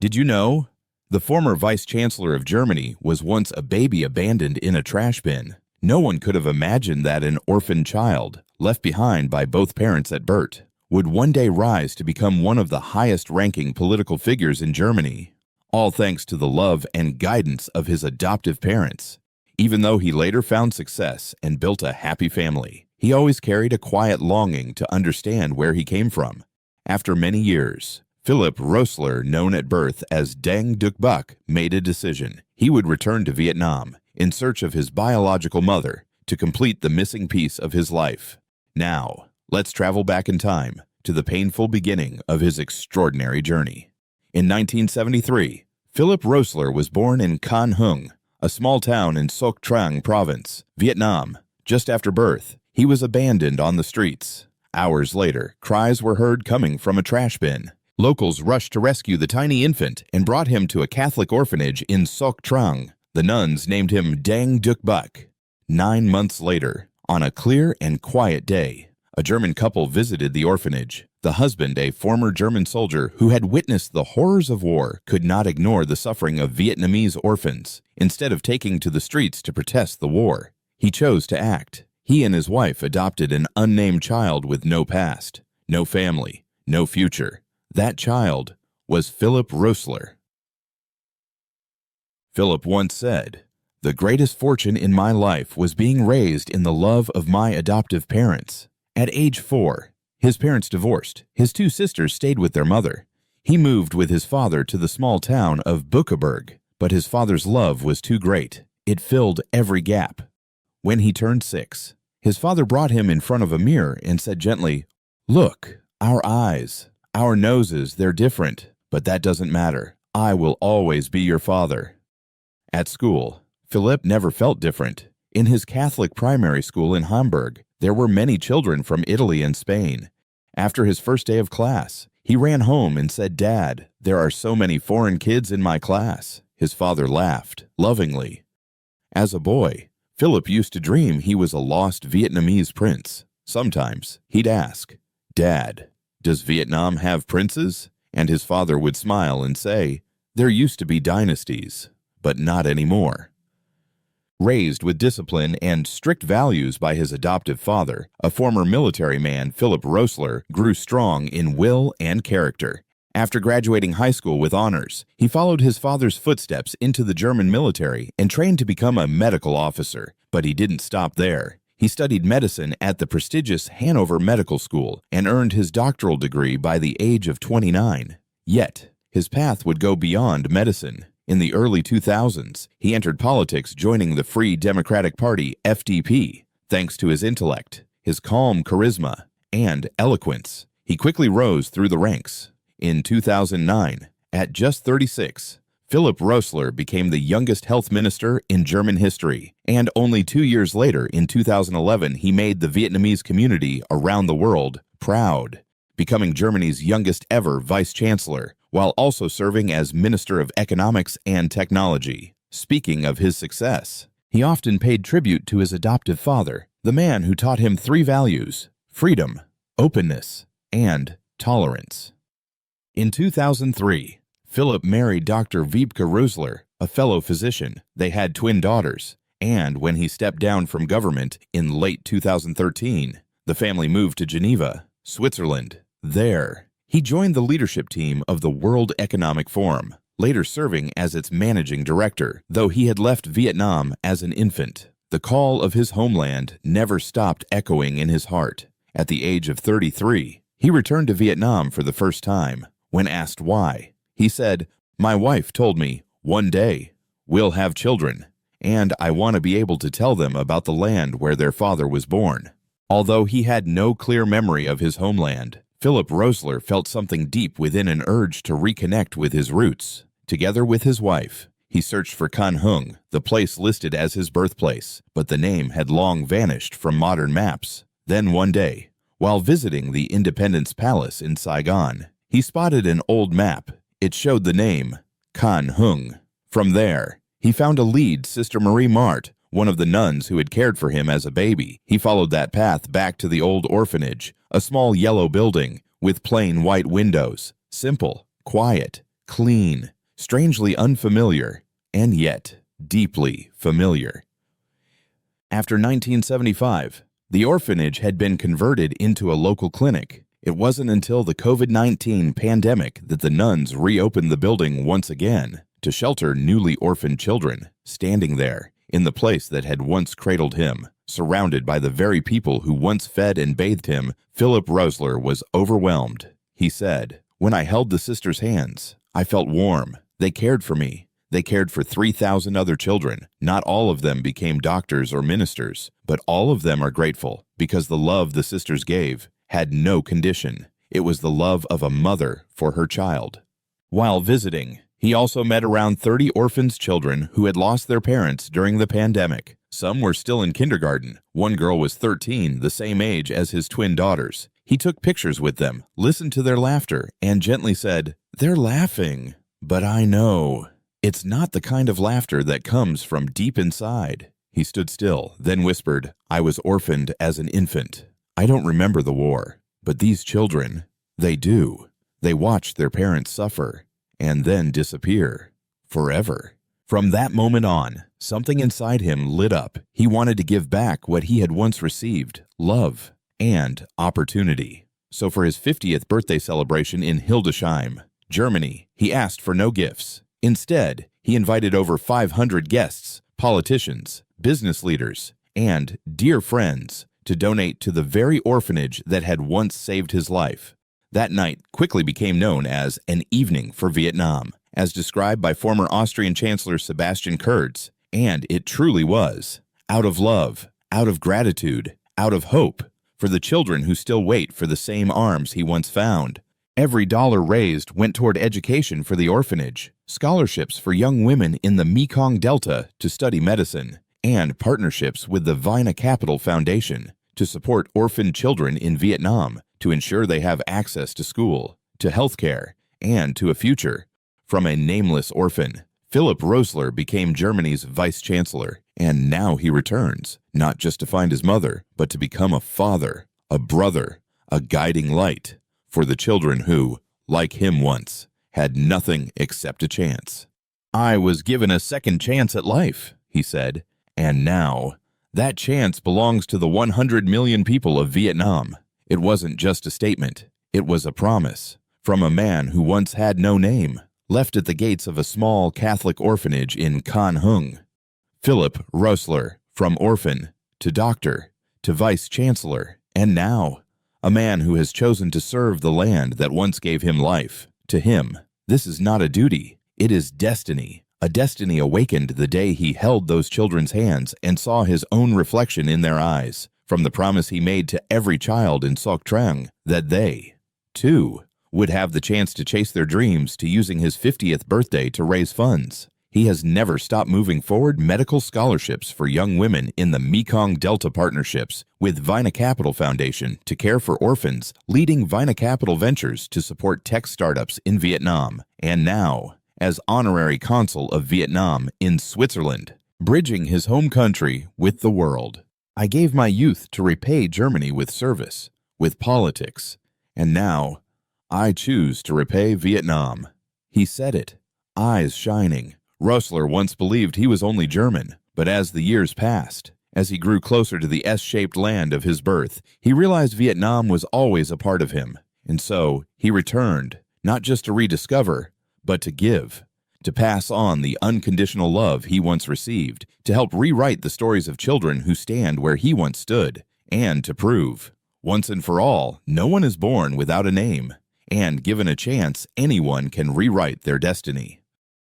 Did you know? The former Vice Chancellor of Germany was once a baby abandoned in a trash bin. No one could have imagined that an orphan child, left behind by both parents at birth, would one day rise to become one of the highest-ranking political figures in Germany, all thanks to the love and guidance of his adoptive parents. Even though he later found success and built a happy family, he always carried a quiet longing to understand where he came from. After many years, Philipp Rösler, known at birth as Dang Duk Buk, made a decision. He would return to Vietnam in search of his biological mother to complete the missing piece of his life. Now, let's travel back in time to the painful beginning of his extraordinary journey. In 1973, Philipp Rösler was born in Can Hung, a small town in Soc Trang province, Vietnam. Just after birth, he was abandoned on the streets. Hours later, cries were heard coming from a trash bin. Locals rushed to rescue the tiny infant and brought him to a Catholic orphanage in Soc Trang. The nuns named him Dang Duk Buk. 9 months later, on a clear and quiet day, a German couple visited the orphanage. The husband, a former German soldier who had witnessed the horrors of war, could not ignore the suffering of Vietnamese orphans. Instead of taking to the streets to protest the war, he chose to act. He and his wife adopted an unnamed child with no past, no family, no future. That child was Philipp Rösler. Philipp once said, "The greatest fortune in my life was being raised in the love of my adoptive parents." At age 4, his parents divorced. His 2 sisters stayed with their mother. He moved with his father to the small town of Buckeberg, but his father's love was too great. It filled every gap. When he turned 6, his father brought him in front of a mirror and said gently, "Look, our eyes, our noses, they're different, but that doesn't matter. I will always be your father." At school, Philipp never felt different. In his Catholic primary school in Hamburg, there were many children from Italy and Spain. After his first day of class, he ran home and said, "Dad, there are so many foreign kids in my class." His father laughed, lovingly. As a boy, Philipp used to dream he was a lost Vietnamese prince. Sometimes he'd ask, "Dad, does Vietnam have princes?" And his father would smile and say, "There used to be dynasties, but not anymore." Raised with discipline and strict values by his adoptive father, a former military man, Philipp Rösler, grew strong in will and character. After graduating high school with honors, he followed his father's footsteps into the German military and trained to become a medical officer. But he didn't stop there. He studied medicine at the prestigious Hanover Medical School and earned his doctoral degree by the age of 29. Yet, his path would go beyond medicine. In the early 2000s, he entered politics, joining the Free Democratic Party, FDP. Thanks to his intellect, his calm charisma, and eloquence, he quickly rose through the ranks. In 2009, at just 36, Philipp Rösler became the youngest health minister in German history, and only 2 years later, in 2011, he made the Vietnamese community around the world proud, becoming Germany's youngest ever vice chancellor, while also serving as Minister of Economics and Technology. Speaking of his success, he often paid tribute to his adoptive father, the man who taught him 3 values: freedom, openness, and tolerance. In 2003, Philipp married Dr. Wiebke Rösler, a fellow physician. They had twin daughters, and when he stepped down from government in late 2013, the family moved to Geneva, Switzerland. There, he joined the leadership team of the World Economic Forum, later serving as its managing director, though he had left Vietnam as an infant. The call of his homeland never stopped echoing in his heart. At the age of 33, he returned to Vietnam for the first time. When asked why, he said, "My wife told me, one day, we'll have children, and I want to be able to tell them about the land where their father was born." Although he had no clear memory of his homeland, Philipp Rösler felt something deep within, an urge to reconnect with his roots. Together with his wife, he searched for Can Hung, the place listed as his birthplace, but the name had long vanished from modern maps. Then one day, while visiting the Independence Palace in Saigon, he spotted an old map. It showed the name, Can Hung. From there, he found a lead, Sister Marie Mart, one of the nuns who had cared for him as a baby. He followed that path back to the old orphanage, a small yellow building with plain white windows, simple, quiet, clean, strangely unfamiliar, and yet deeply familiar. After 1975, the orphanage had been converted into a local clinic. It wasn't until the COVID-19 pandemic that the nuns reopened the building once again to shelter newly orphaned children, standing there in the place that had once cradled him, surrounded by the very people who once fed and bathed him. Philipp Rösler was overwhelmed. He said, "When I held the sisters' hands, I felt warm. They cared for me. They cared for 3,000 other children. Not all of them became doctors or ministers, but all of them are grateful because the love the sisters gave had no condition. It was the love of a mother for her child." While visiting, he also met around 30 orphans' children who had lost their parents during the pandemic. Some were still in kindergarten. One girl was 13, the same age as his twin daughters. He took pictures with them, listened to their laughter, and gently said, "They're laughing, but I know it's not the kind of laughter that comes from deep inside." He stood still, then whispered, "I was orphaned as an infant. I don't remember the war, but these children, they do. They watched their parents suffer and then disappear forever." From that moment on, something inside him lit up. He wanted to give back what he had once received, love and opportunity. So for his 50th birthday celebration in Hildesheim, Germany, he asked for no gifts. Instead, he invited over 500 guests, politicians, business leaders, and dear friends to donate to the very orphanage that had once saved his life. That night quickly became known as an evening for Vietnam, as described by former Austrian Chancellor Sebastian Kurz, and it truly was. Out of love, out of gratitude, out of hope for the children who still wait for the same arms he once found. Every dollar raised went toward education for the orphanage, scholarships for young women in the Mekong Delta to study medicine, and partnerships with the Vina Capital Foundation to support orphaned children in Vietnam to ensure they have access to school, to healthcare, and to a future. From a nameless orphan, Philipp Rösler became Germany's Vice Chancellor, and now he returns, not just to find his mother, but to become a father, a brother, a guiding light for the children who, like him once, had nothing except a chance. "I was given a second chance at life," he said, "and now that chance belongs to the 100 million people of Vietnam." It wasn't just a statement, it was a promise from a man who once had no name, left at the gates of a small Catholic orphanage in Can Hung. Philipp Rösler, from orphan to doctor to vice chancellor, and now a man who has chosen to serve the land that once gave him life. To him, this is not a duty, it is destiny. A destiny awakened the day he held those children's hands and saw his own reflection in their eyes, from the promise he made to every child in Sok Trang that they, too, would have the chance to chase their dreams, to using his 50th birthday to raise funds. He has never stopped moving forward medical scholarships for young women in the Mekong Delta partnerships with Vina Capital Foundation to care for orphans, leading Vina Capital Ventures to support tech startups in Vietnam, and now as honorary consul of Vietnam in Switzerland, bridging his home country with the world. "I gave my youth to repay Germany with service, with politics, and now I choose to repay Vietnam." He said it, eyes shining. Rösler once believed he was only German, but as the years passed, as he grew closer to the S-shaped land of his birth, he realized Vietnam was always a part of him. And so he returned, not just to rediscover, but to give, to pass on the unconditional love he once received, to help rewrite the stories of children who stand where he once stood, and to prove, once and for all, no one is born without a name, and given a chance, anyone can rewrite their destiny.